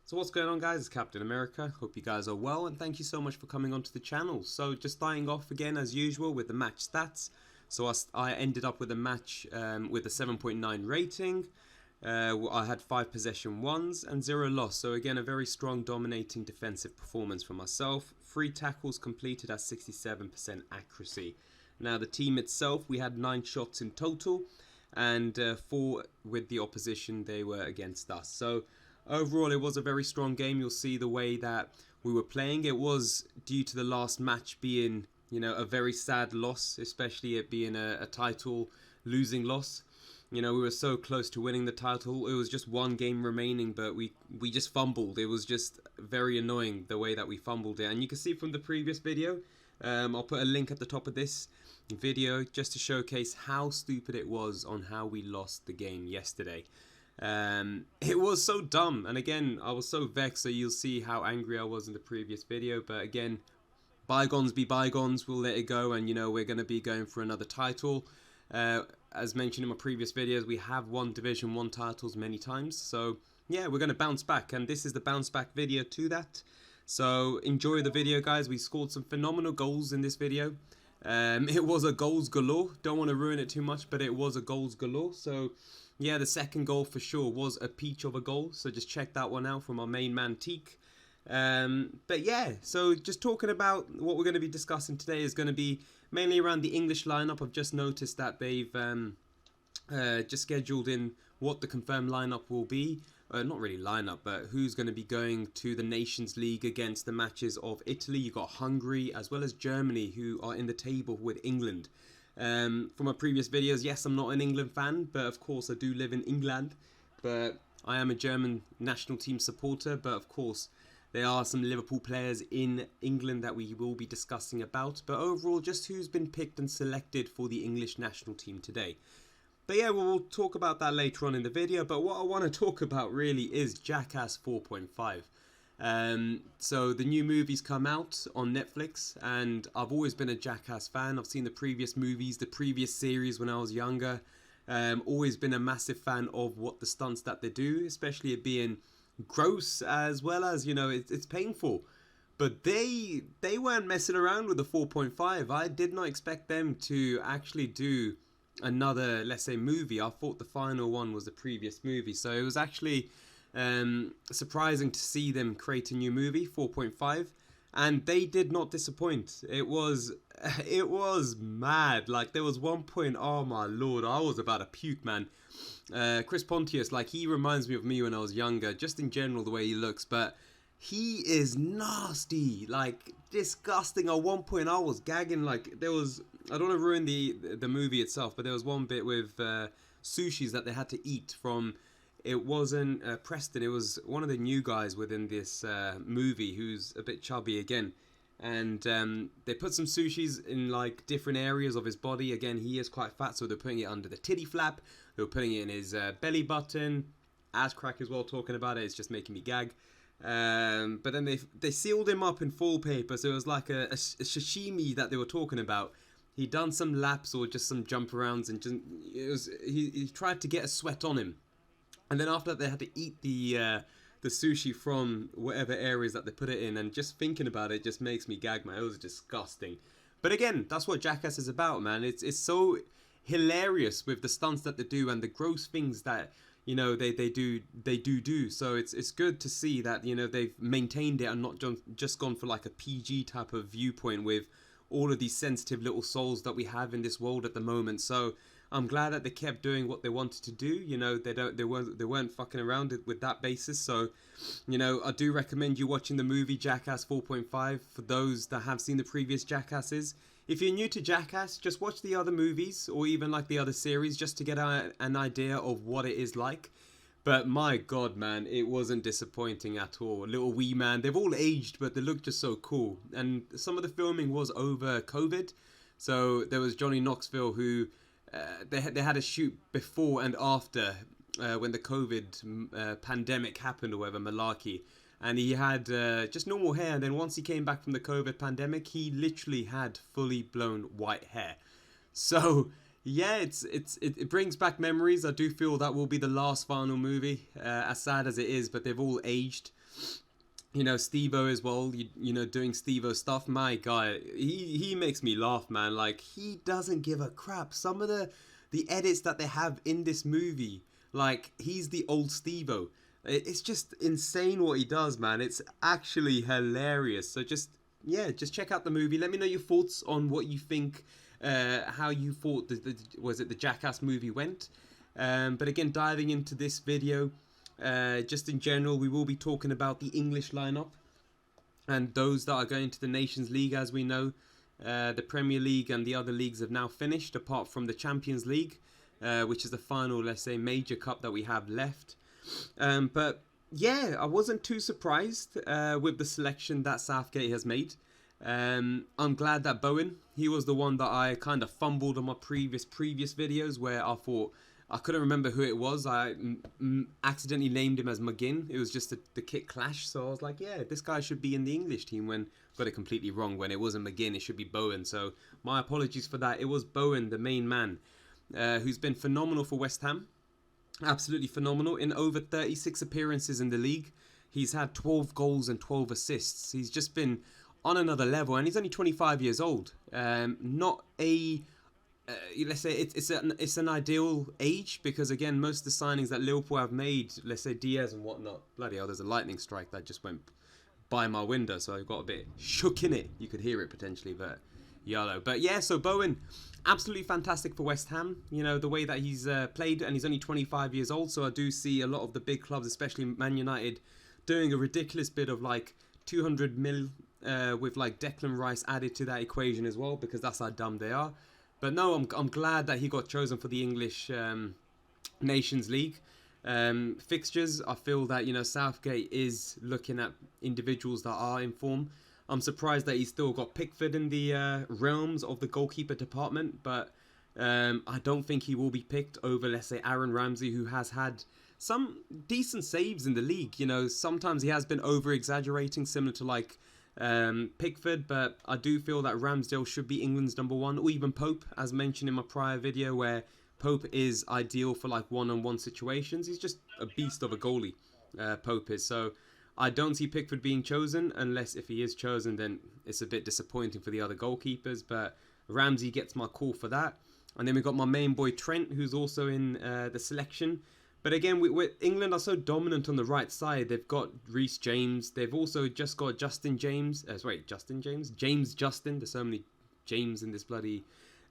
So what's going on, guys? It's Captain America. Hope you guys are well, and thank you so much for coming onto the channel. So just starting off again as usual with the match stats. So I ended up with a match with a 7.9 rating. I had 5 possession ones and 0 loss. So again, a very strong dominating defensive performance for myself. 3 tackles completed at 67% accuracy. Now the team itself, we had 9 shots in total, and 4 with the opposition. They were against us. So overall, it was a very strong game. You'll see the way that we were playing. It was due to the last match being, a very sad loss, especially it being a title losing loss. We were so close to winning the title. It was just one game remaining, but we just fumbled. It was just very annoying the way that we fumbled it. And you can see from the previous video, I'll put a link at the top of this video just to showcase how stupid it was on how we lost the game yesterday. It was so dumb, and again, I was so vexed, so you'll see how angry I was in the previous video. But again, bygones be bygones, we'll let it go, and we're going to be going for another title. As mentioned in my previous videos, we have won Division 1 titles many times, so yeah, we're going to bounce back, and this is the bounce back video to that. So enjoy the video, guys. We scored some phenomenal goals in this video. It was a goals galore. Don't want to ruin it too much, but it was a goals galore. So yeah, the second goal for sure was a peach of a goal, so just check that one out from our main man Teak. But yeah, so just talking about what we're going to be discussing today is going to be mainly around the English lineup. I've just noticed that they've just scheduled in what the confirmed lineup will be. Not really lineup, but who's going to be going to the Nations League against the matches of Italy. You've got Hungary as well as Germany, who are in the table with England. From my previous videos, yes, I'm not an England fan, but of course I do live in England. But I am a German national team supporter, but of course there are some Liverpool players in England that we will be discussing about. But overall, just who's been picked and selected for the English national team today. But yeah, we'll talk about that later on in the video. But what I want to talk about really is Jackass 4.5. So the new movie's come out on Netflix, and I've always been a Jackass fan. I've seen the previous movies, the previous series when I was younger. Always been a massive fan of what the stunts that they do, especially it being gross as well as, it's painful. But they weren't messing around with the 4.5. I did not expect them to actually do another, let's say, movie. I thought the final one was the previous movie, so it was actually surprising to see them create a new movie, 4.5, and they did not disappoint. It was mad. Like, there was one point, oh my lord, I was about to puke, man. Chris Pontius, like, he reminds me of me when I was younger, just in general the way he looks, but he is nasty, like disgusting. At one point I was gagging. Like, there was, I don't want to ruin the movie itself, but there was one bit with sushis that they had to eat from. It wasn't Preston, it was one of the new guys within this movie who's a bit chubby again. And they put some sushis in like different areas of his body. Again, he is quite fat, so they're putting it under the titty flap. They were putting it in his belly button. Ass crack as well, talking about it. It's just making me gag. But then they sealed him up in foil paper, so it was like a sashimi that they were talking about. He'd done some laps or just some jump arounds, and he tried to get a sweat on him. And then after that, they had to eat the sushi from whatever areas that they put it in. And just thinking about it just makes me gag, man. It was disgusting. But again, that's what Jackass is about, man. It's so hilarious with the stunts that they do and the gross things that they do. So it's good to see that they've maintained it and not just gone for like a PG type of viewpoint with all of these sensitive little souls that we have in this world at the moment. So I'm glad that they kept doing what they wanted to do. They weren't fucking around with that basis. So, I do recommend you watching the movie Jackass 4.5 for those that have seen the previous Jackasses. If you're new to Jackass, just watch the other movies or even like the other series just to get an idea of what it is like. But my god, man, it wasn't disappointing at all. Little wee man, they've all aged, but they look just so cool. And some of the filming was over COVID. So there was Johnny Knoxville who they had a shoot before and after when the COVID pandemic happened or whatever, malarkey. And he had just normal hair, and then once he came back from the COVID pandemic, he literally had fully blown white hair. So yeah, it brings back memories. I do feel that will be the last final movie, as sad as it is, but they've all aged. You know, Steve-O as well, you know, doing Steve-O stuff. My guy, he makes me laugh, man. Like, he doesn't give a crap. Some of the edits that they have in this movie, like, he's the old Steve-O. It's just insane what he does, man. It's actually hilarious. So just, yeah, just check out the movie. Let me know your thoughts on what you think, how you thought the Jackass movie went. But again, diving into this video, just in general, we will be talking about the English lineup and those that are going to the Nations League. As we know, the Premier League and the other leagues have now finished, apart from the Champions League, which is the final, let's say, major cup that we have left. But yeah, I wasn't too surprised with the selection that Southgate has made. I'm glad that Bowen, he was the one that I kind of fumbled on my previous videos, where I thought I couldn't remember who it was. I accidentally named him as McGinn. It was just the kit clash. So I was like, yeah, this guy should be in the English team, when got it completely wrong. When it wasn't McGinn, it should be Bowen. So my apologies for that. It was Bowen, the main man, who's been phenomenal for West Ham. Absolutely phenomenal. In over 36 appearances in the league, he's had 12 goals and 12 assists. He's just been on another level, and he's only 25 years old. Not a let's say it's an ideal age, because again, most of the signings that Liverpool have made, let's say Diaz and whatnot, bloody hell, there's a lightning strike that just went by my window, so I got a bit shook in it. You could hear it potentially, but yellow. But yeah, so Bowen, absolutely fantastic for West Ham. You know, the way that he's played, and he's only 25 years old, so I do see a lot of the big clubs, especially Man United, doing a ridiculous bid of like 200 mil with like Declan Rice added to that equation as well, because that's how dumb they are. But no, I'm glad that he got chosen for the English Nations League. Fixtures, I feel that, you know, Southgate is looking at individuals that are in form. I'm surprised that he's still got Pickford in the realms of the goalkeeper department, but I don't think he will be picked over, let's say, Aaron Ramsey, who has had some decent saves in the league. You know, sometimes he has been over-exaggerating, similar to like Pickford, but I do feel that Ramsdale should be England's number one, or even Pope, as mentioned in my prior video, where Pope is ideal for like one-on-one situations. He's just a beast of a goalie, Pope is. So I don't see Pickford being chosen, unless if he is chosen, then it's a bit disappointing for the other goalkeepers, but Ramsey gets my call for that. And then we've got my main boy Trent, who's also in the selection. But again, England are so dominant on the right side. They've got Reece James. They've also just got Justin James. James Justin. There's so many James in this bloody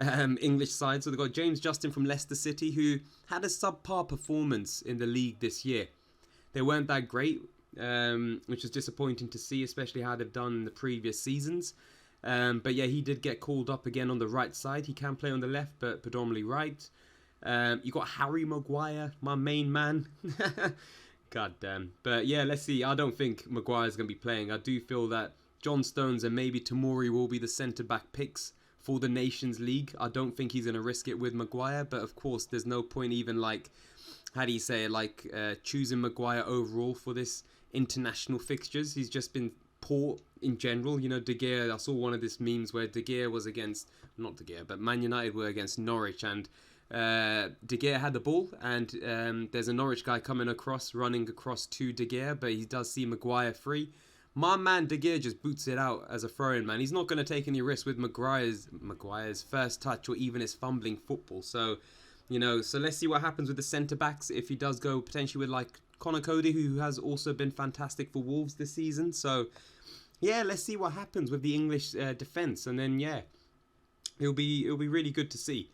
English side. So they've got James Justin from Leicester City, who had a subpar performance in the league this year. They weren't that great, which is disappointing to see, especially how they've done in the previous seasons. But yeah, he did get called up again on the right side. He can play on the left, but predominantly right. You got Harry Maguire, my main man. God damn. But yeah, let's see. I don't think Maguire's going to be playing. I do feel that John Stones and maybe Tomori will be the centre-back picks for the Nations League. I don't think he's going to risk it with Maguire. But of course, there's no point even like, how do you say it, like choosing Maguire overall for this international fixtures. He's just been poor in general. You know, De Gea, I saw one of these memes where De Gea was against, not De Gea, but Man United were against Norwich, and De Gea had the ball, and there's a Norwich guy running across to De Gea, but he does see Maguire free. My man De Gea just boots it out as a throw-in, man. He's not going to take any risks with Maguire's first touch or even his fumbling football. So, you know, so let's see what happens with the centre-backs if he does go potentially with like Connor Cody, who has also been fantastic for Wolves this season. So, yeah, let's see what happens with the English defence, and then yeah, it'll be really good to see.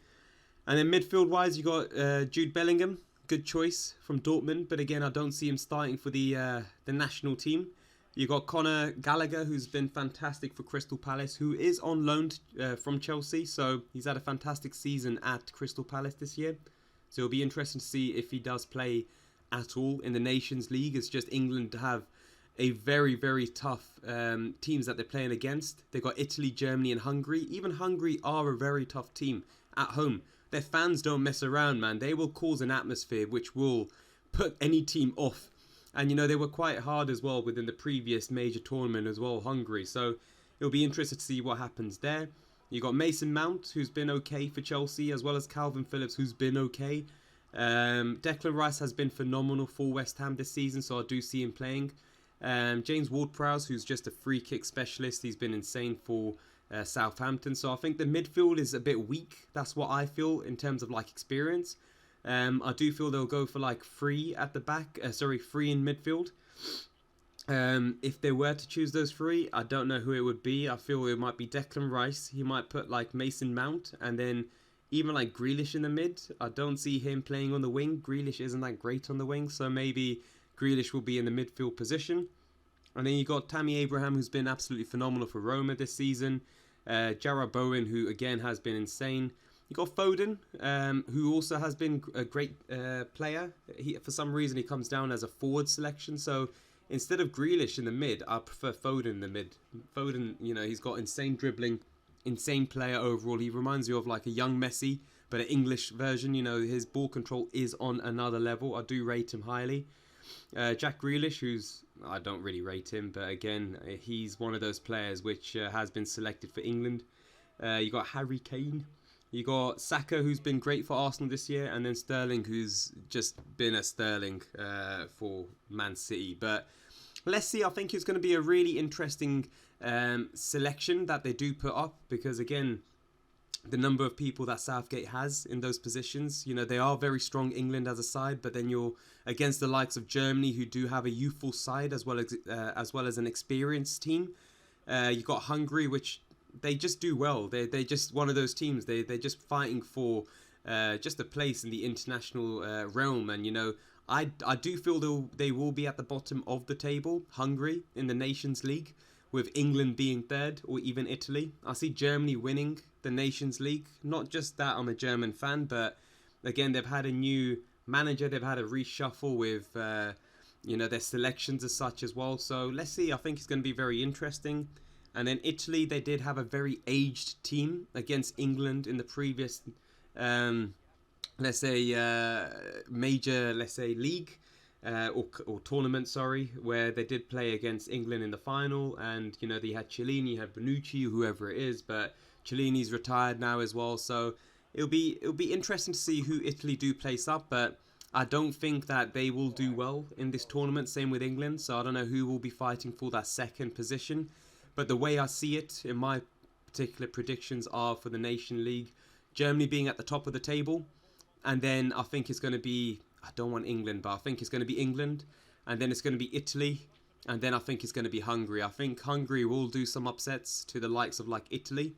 And then midfield-wise, you got Jude Bellingham, good choice from Dortmund, but again, I don't see him starting for the national team. You got Conor Gallagher, who's been fantastic for Crystal Palace, who is on loan from Chelsea, so he's had a fantastic season at Crystal Palace this year. So it'll be interesting to see if he does play at all in the Nations League. It's just England have a very, very tough teams that they're playing against. They've got Italy, Germany, and Hungary. Even Hungary are a very tough team at home. Their fans don't mess around, man. They will cause an atmosphere which will put any team off. And, you know, they were quite hard as well within the previous major tournament as well, Hungary. So it'll be interesting to see what happens there. You got Mason Mount, who's been okay for Chelsea, as well as Calvin Phillips, who's been okay. Declan Rice has been phenomenal for West Ham this season, so I do see him playing. James Ward-Prowse, who's just a free kick specialist. He's been insane for Southampton. So I think the midfield is a bit weak. That's what I feel in terms of like experience. I do feel they'll go for like 3 at the back. 3 in midfield. If they were to choose those 3, I don't know who it would be. I feel it might be Declan Rice. He might put like Mason Mount and then even like Grealish in the mid. I don't see him playing on the wing. Grealish isn't that great on the wing, so maybe Grealish will be in the midfield position. And then you got Tammy Abraham, who's been absolutely phenomenal for Roma this season. Jarrod Bowen, who again has been insane. You got Foden, who also has been a great player. For some reason, he comes down as a forward selection. So instead of Grealish in the mid, I prefer Foden in the mid. Foden, you know, he's got insane dribbling, insane player overall. He reminds you of like a young Messi, but an English version. You know, his ball control is on another level. I do rate him highly. Jack Grealish, who's, I don't really rate him, but again, he's one of those players which has been selected for England. You got Harry Kane. You got Saka, who's been great for Arsenal this year, and then Sterling, who's just been a Sterling for Man City. But let's see, I think it's going to be a really interesting selection that they do put up, because again, the number of people that Southgate has in those positions, you know, they are very strong, England as a side, but then you're against the likes of Germany, who do have a youthful side as well as an experienced team. You've got Hungary, which they just do well. They're just one of those teams. They're just fighting for just a place in the international realm. And, you know, I do feel they will be at the bottom of the table, Hungary, in the Nations League, with England being 3rd or even Italy. I see Germany winning the Nations League. Not just that I'm a German fan, but again, they've had a new manager. They've had a reshuffle with, you know, their selections as such as well. So let's see. I think it's going to be very interesting. And then Italy, they did have a very aged team against England in the previous, let's say, major, let's say, league or tournament, sorry, where they did play against England in the final. And, you know, they had Chiellini, you had Bonucci, whoever it is, but Chiellini's retired now as well. So it'll be interesting to see who Italy do place up, but I don't think that they will do well in this tournament. Same with England. So I don't know who will be fighting for that 2nd position. But the way I see it in my particular predictions are for the Nation League, Germany being at the top of the table. And then I think it's going to be, I don't want England, but I think it's going to be England. And then it's going to be Italy. And then I think it's going to be Hungary. I think Hungary will do some upsets to the likes of like Italy.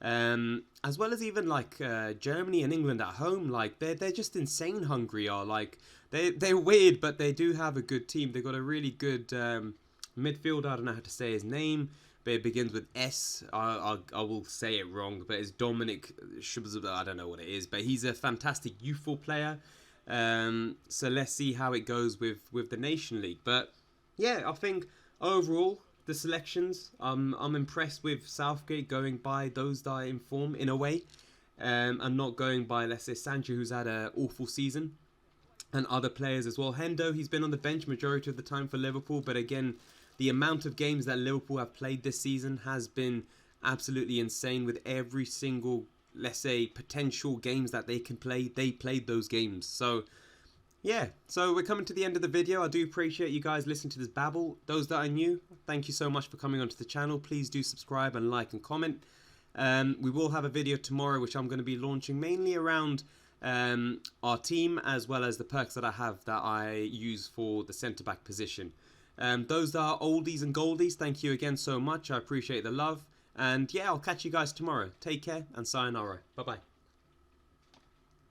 As well as even like Germany and England at home. Like they're just insane, Hungary are. Like they're weird, but they do have a good team. They've got a really good midfielder. I don't know how to say his name, but it begins with S. I will say it wrong, but it's Dominic Schubz. I don't know what it is, but he's a fantastic youthful player. So let's see how it goes with the Nation League. But yeah, I think overall the selections, I'm impressed with Southgate going by those that are in form in a way, and not going by, let's say, Sancho, who's had an awful season, and other players as well. Hendo, he's been on the bench majority of the time for Liverpool, but again, the amount of games that Liverpool have played this season has been absolutely insane. With every single, let's say, potential games that they can play, they played those games. So yeah, so we're coming to the end of the video. I do appreciate you guys listening to this babble. Those that are new, thank you so much for coming onto the channel. Please do subscribe and like and comment. We will have a video tomorrow which I'm going to be launching mainly around our team, as well as the perks that I have that I use for the centre-back position. Those that are oldies and goldies, thank you again so much. I appreciate the love. And yeah, I'll catch you guys tomorrow. Take care and sayonara. Bye-bye.